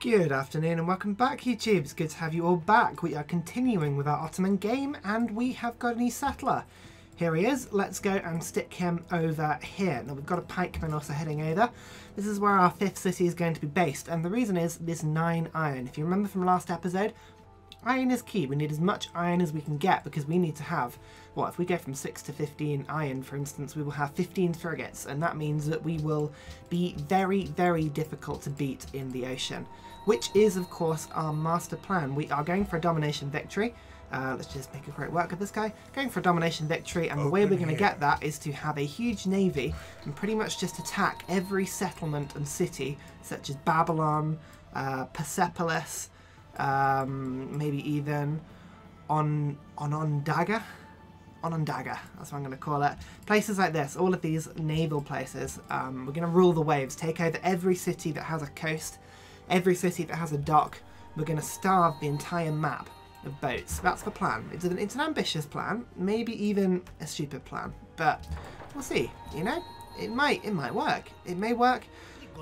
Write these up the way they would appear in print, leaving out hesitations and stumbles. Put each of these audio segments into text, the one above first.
Good afternoon and welcome back, YouTube. It's good to have you all back. We are continuing with our Ottoman game and we have got a new settler. Here he is. Let's go and stick him over here. Now we've got a pikeman also heading over. This is where our 5th city is going to be based, and the reason is this 9 iron. If you remember from last episode, iron is key. We need as much iron as we can get because we need to have, well, if we go from 6 to 15 iron, for instance, we will have 15 frigates, and that means that we will be very, very difficult to beat in the ocean, which is, of course, our master plan. We are going for a domination victory. Let's just make a great work of this guy. Going for a domination victory, and the way we're going to get that is to have a huge navy and pretty much just attack every settlement and city, such as Babylon, Persepolis, maybe even Onondaga, that's what I'm going to call it. Places like this, all of these naval places, we're going to rule the waves, take over every city that has a coast, every city that has a dock. We're going to starve the entire map of boats. That's the plan. It's an ambitious plan, maybe even a stupid plan, but we'll see. You know, it might work. It may work,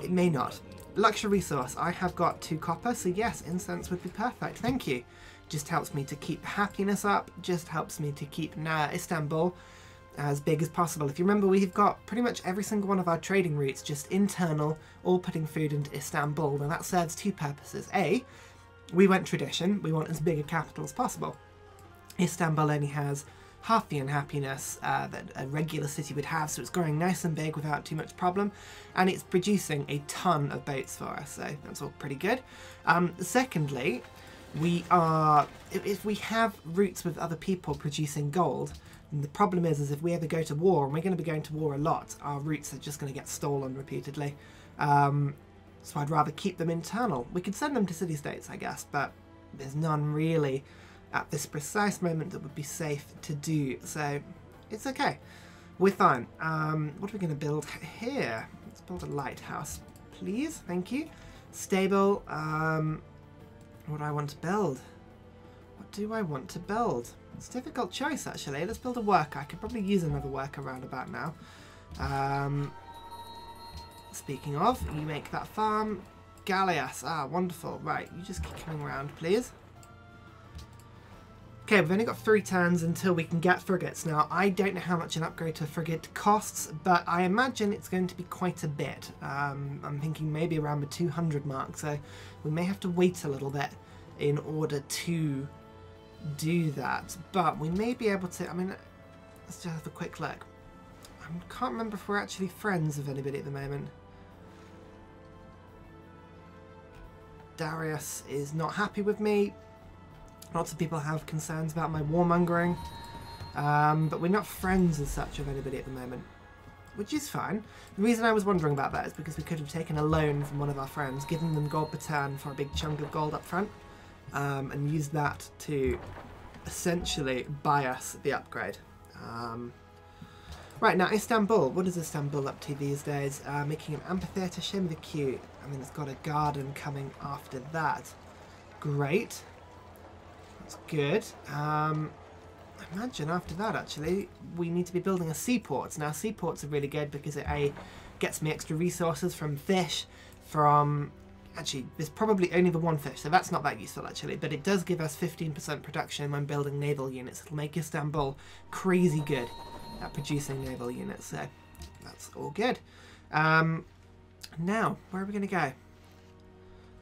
it may not. Luxury resource. I have got 2 copper, so yes, incense would be perfect. Thank you. Just helps me to keep happiness up. Just helps me to keep Istanbul as big as possible. If you remember, we've got pretty much every single one of our trading routes just internal, all putting food into Istanbul. Now that serves 2 purposes. A, we went tradition. We want as big a capital as possible. Istanbul only has half the unhappiness that a regular city would have, so it's growing nice and big without too much problem, and it's producing a ton of boats for us, so that's all pretty good. Secondly, if we have routes with other people producing gold, and the problem is if we ever go to war, and we're going to be going to war a lot, our routes are just going to get stolen repeatedly. So I'd rather keep them internal. We could send them to city-states, I guess, but there's none really at this precise moment that would be safe to do, so it's okay. We're fine. What are we going to build here? Let's build a lighthouse, please. Thank you. Stable. What do I want to build? What do I want to build? It's a difficult choice, actually. Let's build a worker. I could probably use another worker around about now. Speaking of, you make that farm. Galleass. Ah, wonderful. Right, you just keep coming around, please. Okay, we've only got 3 turns until we can get frigates. Now, I don't know how much an upgrade to a frigate costs, but I imagine it's going to be quite a bit. I'm thinking maybe around the 200 mark, so we may have to wait a little bit in order to do that. But we may be able to, I mean, let's just have a quick look. I can't remember if we're actually friends with anybody at the moment. Darius is not happy with me. Lots of people have concerns about my warmongering, but we're not friends as such with anybody at the moment, which is fine. The reason I was wondering about that is because we could have taken a loan from one of our friends, given them gold per turn for a big chunk of gold up front, and used that to essentially buy us the upgrade. Right, now Istanbul. What is Istanbul up to these days? Making an amphitheatre, shame of the queue. I mean, it's got a garden coming after that. Great. That's good. I imagine after that, actually, we need to be building a seaport. Now, seaports are really good because it gets me extra resources from fish, from... Actually, there's probably only the 1 fish, so that's not that useful, actually. But it does give us 15% production when building naval units. It'll make Istanbul crazy good at producing naval units, so that's all good. Now, where are we going to go?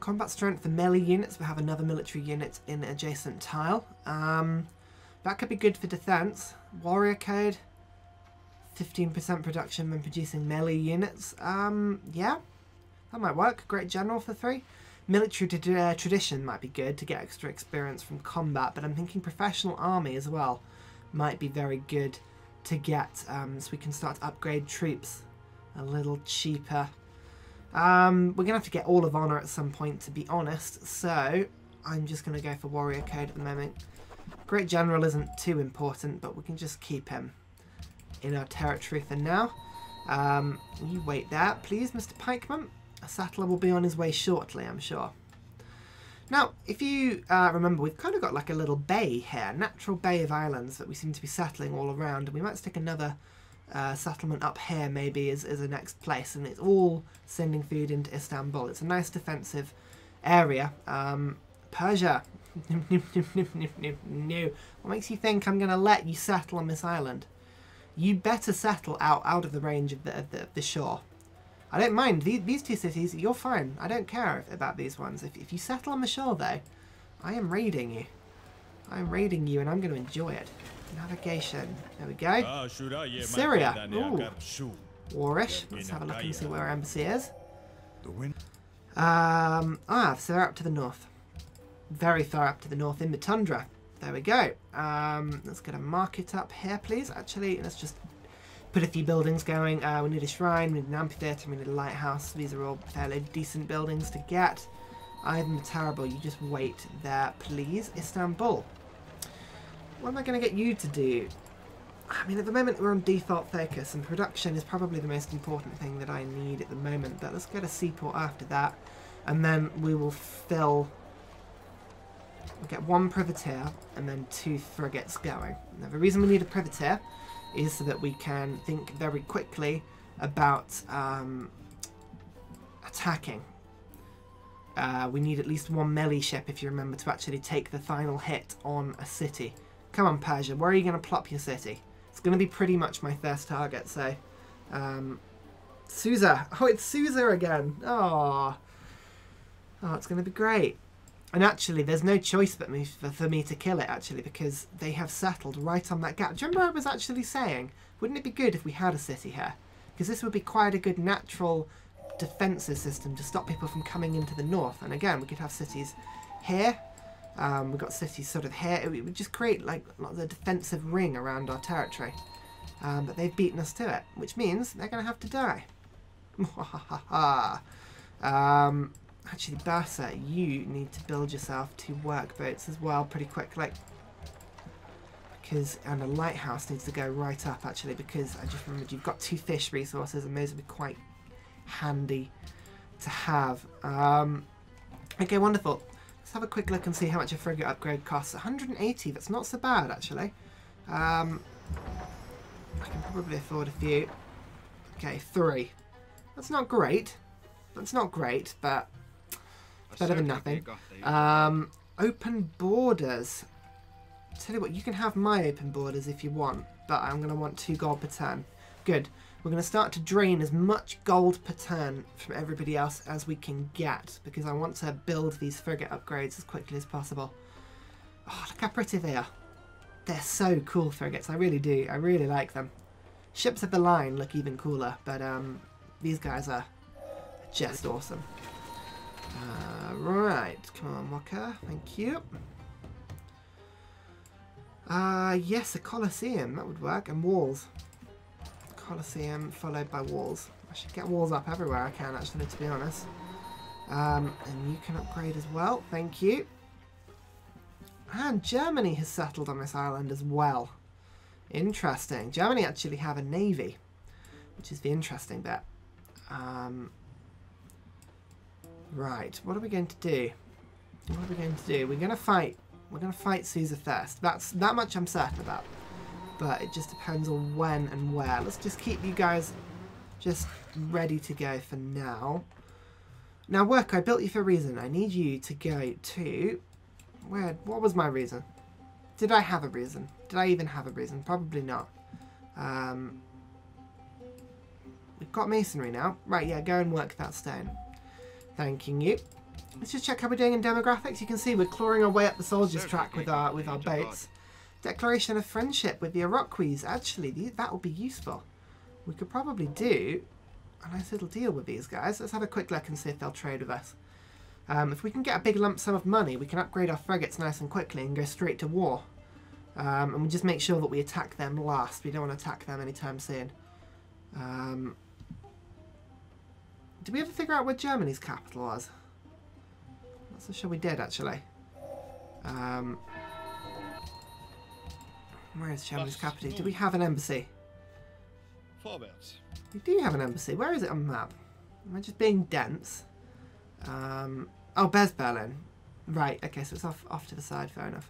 Combat strength for melee units. We have another military unit in adjacent tile. That could be good for defense. Warrior code. 15% production when producing melee units. Yeah, that might work. Great general for 3. Military tradition might be good to get extra experience from combat, but I'm thinking professional army as well might be very good to get, so we can start to upgrade troops a little cheaper. We're going to have to get all of honour at some point, to be honest, so I'm just going to go for warrior code at the moment. Great general isn't too important, but we can just keep him in our territory for now. You wait there, please, Mr. Pikeman. A settler will be on his way shortly, I'm sure. Now, if you remember, we've kind of got like a little bay here, natural bay of islands that we seem to be settling all around, and we might stick another settlement up here maybe as a next place, and it's all sending food into Istanbul. It's a nice defensive area. Persia. No. What makes you think I'm going to let you settle on this island? You better settle out of the range of the shore. I don't mind. These two cities, you're fine. I don't care about these ones. If you settle on the shore, though, I am raiding you. I'm raiding you, and I'm going to enjoy it. Navigation. There we go. Syria. Ooh. Warish. Let's have a look and see where our embassy is. So they're up to the north. Very far up to the north in the tundra. There we go. Let's get a market up here, please. Actually, let's just put a few buildings going. We need a shrine, we need an amphitheatre, we need a lighthouse. These are all fairly decent buildings to get. I'm terrible. You just wait there, please. Istanbul. What am I going to get you to do? I mean, at the moment we're on default focus, and production is probably the most important thing that I need at the moment. But let's get a seaport after that, and then we will fill. We'll get 1 privateer and then 2 frigates going. Now, the reason we need a privateer is so that we can think very quickly about attacking. We need at least 1 melee ship, if you remember, to actually take the final hit on a city. Come on, Persia, where are you going to plop your city? It's going to be pretty much my first target, so... Susa! Oh, it's Susa again! Oh, it's going to be great. And actually, there's no choice but for me to kill it, actually, because they have settled right on that gap. Do you remember I was actually saying, wouldn't it be good if we had a city here? Because this would be quite a good natural defensive system to stop people from coming into the north. And again, we could have cities here. We've got cities sort of here. It would just create like a defensive ring around our territory. But they've beaten us to it, which means they're going to have to die. Actually, Bursa, you need to build yourself 2 workboats as well pretty quickly. And a lighthouse needs to go right up, actually, because I just remembered you've got 2 fish resources, and those would be quite handy to have. Okay, wonderful. Let's have a quick look and see how much a frigate upgrade costs. 180, that's not so bad, actually. I can probably afford a few. Okay, 3. That's not great. That's not great, but... it's better than nothing. Open borders. Tell you what, you can have my open borders if you want, but I'm going to want 2 gold per turn. Good. We're going to start to drain as much gold per turn from everybody else as we can get, because I want to build these frigate upgrades as quickly as possible. Oh, look how pretty they are. They're so cool, frigates. I really do. I really like them. Ships of the line look even cooler, but these guys are just awesome. Right, come on, Waka. Thank you. Yes, a Colosseum. That would work. And walls. Colosseum followed by walls. I should get walls up everywhere I can, actually, to be honest. And you can upgrade as well. Thank you. And Germany has settled on this island as well. Interesting. Germany actually have a navy, which is the interesting bit. Right, what are we going to do? What are we going to do? We're going to fight. We're going to fight Susa first. That much I'm certain about. But it just depends on when and where. Let's just keep you guys just ready to go for now. Now, work, I built you for a reason. I need you to go to... where? What was my reason? Did I have a reason? Did I even have a reason? Probably not. We've got masonry now. Right, yeah, go and work that stone. Thanking you. Let's just check how we're doing in demographics. You can see we're clawing our way up the soldiers track with our boats. Declaration of friendship with the Iroquois. Actually, that will be useful. We could probably do a nice little deal with these guys. Let's have a quick look and see if they'll trade with us. If we can get a big lump sum of money, we can upgrade our frigates nice and quickly and go straight to war. And we just make sure that we attack them last. We don't want to attack them anytime soon. Did we ever figure out where Germany's capital was? Not so sure we did, actually. Where is Germany's capital? Do we have an embassy? We do have an embassy. Where is it on the map? Am I just being dense? Oh, there's Berlin. Right, okay, so it's off to the side, fair enough.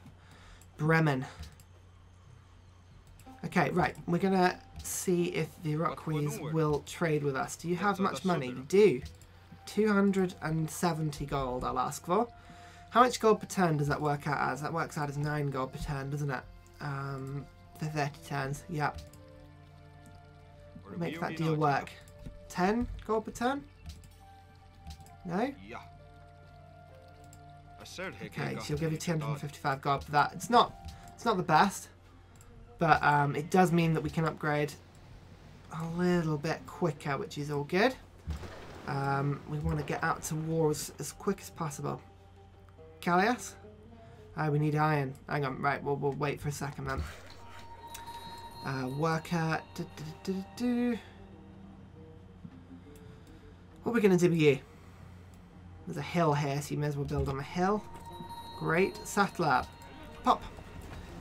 Bremen. Okay, right, we're going to see if the Iroquois will trade with us. Do you have much money? You do. 270 gold I'll ask for. How much gold per turn does that work out as? That works out as 9 gold per turn, doesn't it? For 30 turns, yeah. Make that deal work. 10 gold per turn? No? Okay, she'll give you 255 gold for that. It's not the best, but it does mean that we can upgrade a little bit quicker, which is all good. We want to get out to war as quick as possible. Callias? We need iron. Hang on, right, we'll wait for a second then. Worker. What are we going to do with you? There's a hill here, so you may as well build on the hill. Great. Settler. Pop.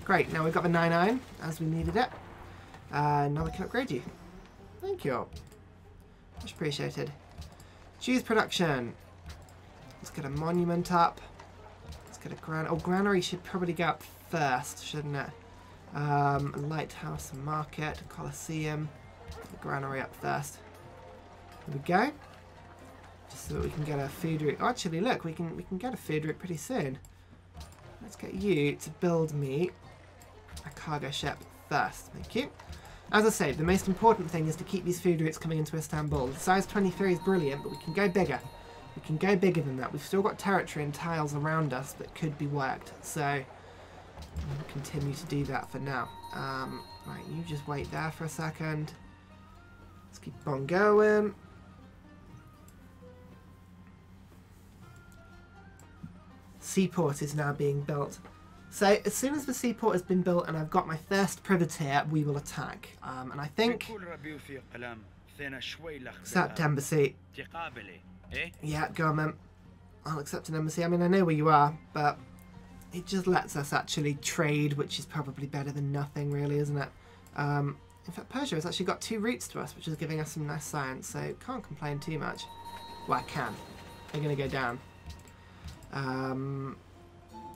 Great, now we've got the 9 iron, as we needed it. Now we can upgrade you. Thank you. Much appreciated. Cheese production. Let's get a monument up. Let's get a granary should probably go up first, shouldn't it? A lighthouse, a market, a coliseum. The granary up first. There we go. Just so that we can get a food route. Oh, actually, look, we can get a food route pretty soon. Let's get you to build me a cargo ship first. Thank you. As I say, the most important thing is to keep these food routes coming into Istanbul. The size 23 is brilliant, but we can go bigger. We can go bigger than that. We've still got territory and tiles around us that could be worked. So we'll continue to do that for now. Right, you just wait there for a second. Let's keep on going. Seaport is now being built. So as soon as the seaport has been built and I've got my first privateer, we will attack. And I think accept embassy. Yeah, go on then. I'll accept an embassy. I mean, I know where you are, but it just lets us actually trade, which is probably better than nothing, really, isn't it? In fact, Persia has actually got 2 routes to us, which is giving us some nice science, so can't complain too much. Well, I can. They're going to go down.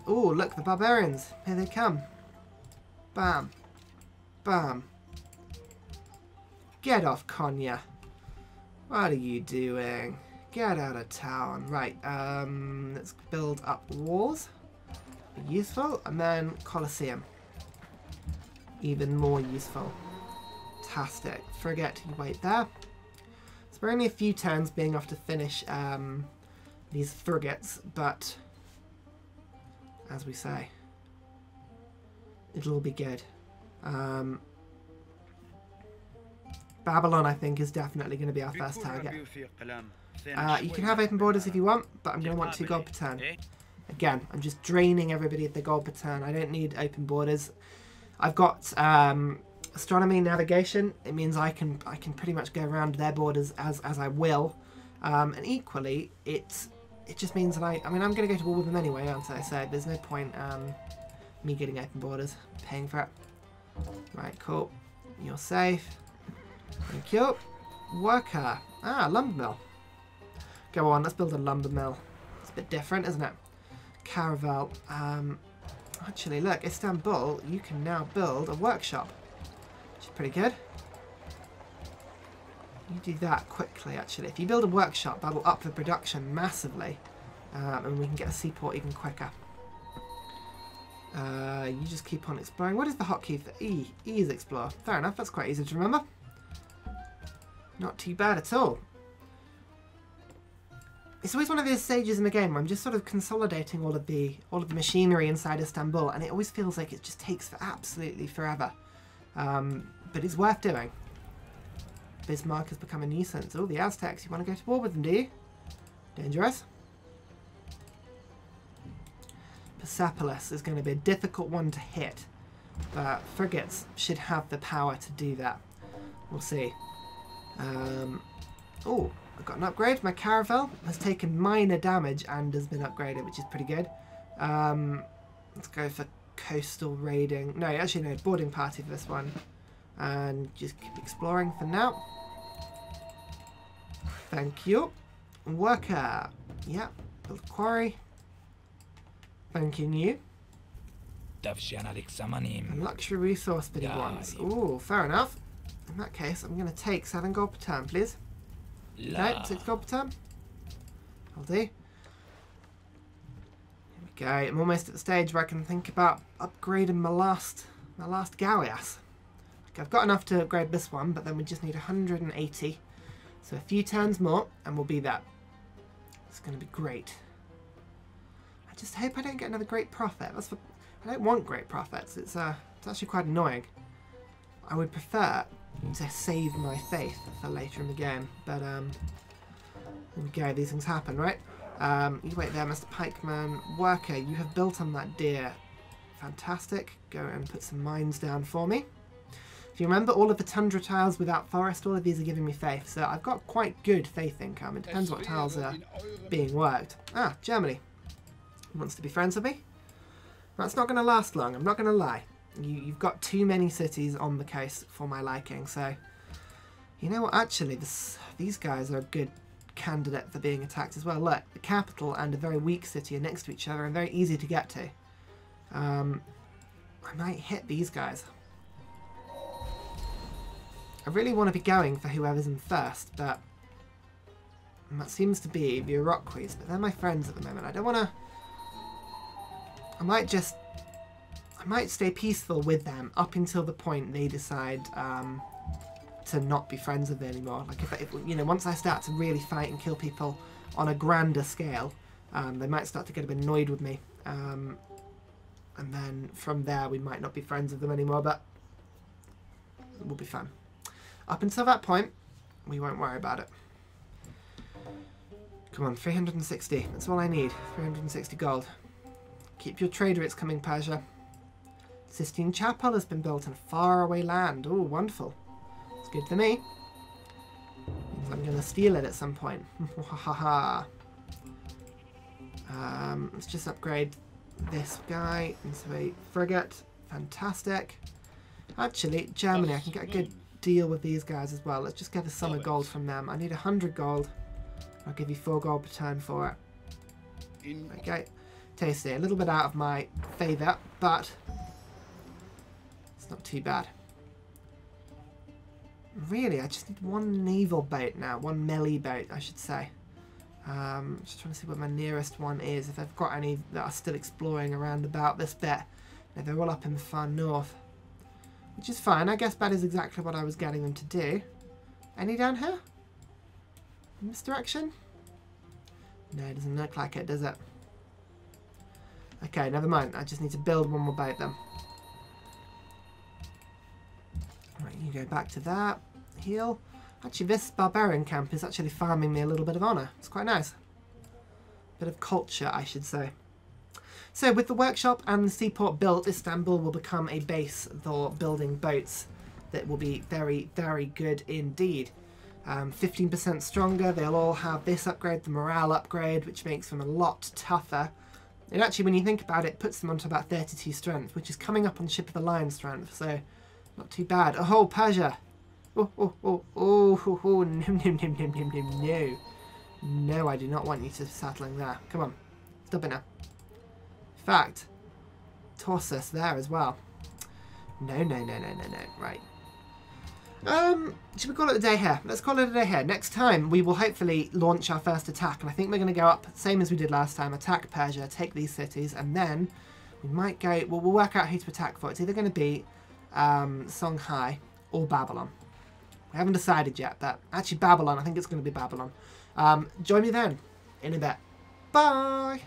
Oh, look, the barbarians. Here they come. Bam. Bam. Get off, Konya. What are you doing? Get out of town. Right, let's build up walls. Useful. And then Colosseum. Even more useful. Fantastic. Frigate, you wait there. So we're only a few turns being off to finish these frigates, but as we say, it'll all be good. Babylon, I think, is definitely going to be our first target. You can have open borders if you want, but I'm going to want 2 gold per turn. Again, I'm just draining everybody of the gold per turn. I don't need open borders. I've got astronomy and navigation. It means I can pretty much go around their borders as I will. And equally, it just means that I mean, I'm going to go to war with them anyway, aren't I? So there's no point me getting open borders, paying for it. Right, cool. You're safe. Thank you. Worker. Ah, lumber mill. Go on, let's build a lumber mill. It's a bit different, isn't it? Caravel. Actually, look, Istanbul, you can now build a workshop, which is pretty good. You do that quickly, actually. If you build a workshop, that will up the production massively. And we can get a seaport even quicker. You just keep on exploring. What is the hotkey for E? E is explore. Fair enough, that's quite easy to remember. Not too bad at all. It's always one of those stages in the game where I'm just sort of consolidating all of the machinery inside Istanbul, and it always feels like it just takes for absolutely forever. But it's worth doing. Bismarck has become a nuisance. Oh, the Aztecs. You want to go to war with them, do you? Dangerous. Persepolis is going to be a difficult one to hit, but frigates should have the power to do that. We'll see. Oh, I've got an upgrade. My caravel has taken minor damage and has been upgraded, which is pretty good. Let's go for coastal raiding. No, actually no, boarding party for this one. And just keep exploring for now. Thank you. Worker. Yeah, build a quarry. Thanking you. And luxury resource bidding ones. Ooh, fair enough. In that case, I'm going to take 7 gold per turn, please. Okay, 6 gold per turn. I'll do. Here we go. I'm almost at the stage where I can think about upgrading my last galleass. Okay, I've got enough to upgrade this one, but then we just need 180. So a few turns more, and we'll be there. It's going to be great. I just hope I don't get another great prophet. I don't want great prophets. It's actually quite annoying. I would prefer to save my faith for later in the game, but there we go. These things happen, right? You wait there, Mr. Pikeman. Worker, you have built on that deer. Fantastic. Go and put some mines down for me. If you remember, all of the tundra tiles without forest, all of these are giving me faith, so I've got quite good faith income. It depends what tiles are being worked. Ah, Germany wants to be friends with me. That's not going to last long, I'm not going to lie. You've got too many cities on the coast for my liking, so... You know what, actually, these guys are a good candidate for being attacked as well. Look, the capital and a very weak city are next to each other and very easy to get to. I might hit these guys. I really want to be going for whoever's in first, but that seems to be the Iroquois, but they're my friends at the moment. I don't want to... I might stay peaceful with them up until the point they decide to not be friends with me anymore. Like if you know, once I start to really fight and kill people on a grander scale, they might start to get a bit annoyed with me. And then from there we might not be friends with them anymore, but we'll be fine. Up until that point, we won't worry about it. Come on, 360. That's all I need. 360 gold. Keep your trade rates coming, Persia. Sistine Chapel has been built in a faraway land. Oh, wonderful. It's good for me. Means I'm going to steal it at some point. Let's just upgrade this guy into a frigate. Fantastic. Actually, Germany, I can get a good deal with these guys as well. Let's just get a sum of gold from them. I need 100 gold. I'll give you 4 gold per turn for it. Okay. Tasty. A little bit out of my favour, but it's not too bad. Really, I just need one naval boat now. One melee boat, I should say. Just trying to see what my nearest one is. If I've got any that are still exploring around about this bit. No, they're all up in the far north. Which is fine. I guess that is exactly what I was getting them to do. Any down here? In this direction? No, it doesn't look like it, does it? Okay, never mind. I just need to build one more boat then. Right, you go back to that. Heal. Actually, this barbarian camp is actually farming me a little bit of honour. It's quite nice. Bit of culture, I should say. So, with the workshop and the seaport built, Istanbul will become a base for building boats that will be very, very good indeed. 15% stronger. They'll all have this upgrade, the morale upgrade, which makes them a lot tougher. It actually, when you think about it, puts them onto about 32 strength, which is coming up on Ship of the Lion strength, so not too bad. Oh, Persia! Oh, oh, oh, oh, oh, oh, no, no, no, no, no, no, no. No, I do not want you to settling there. Come on, stop it now. In fact, toss us there as well. No, no, no, no, no, no. Right. Should we call it a day here? Let's call it a day here. Next time, we will hopefully launch our first attack. And I think we're going to go up, same as we did last time, attack Persia, take these cities, and then we might go, well, we'll work out who to attack for. It's either going to be Songhai or Babylon. We haven't decided yet, but actually Babylon, I think it's going to be Babylon. Join me then in a bit. Bye!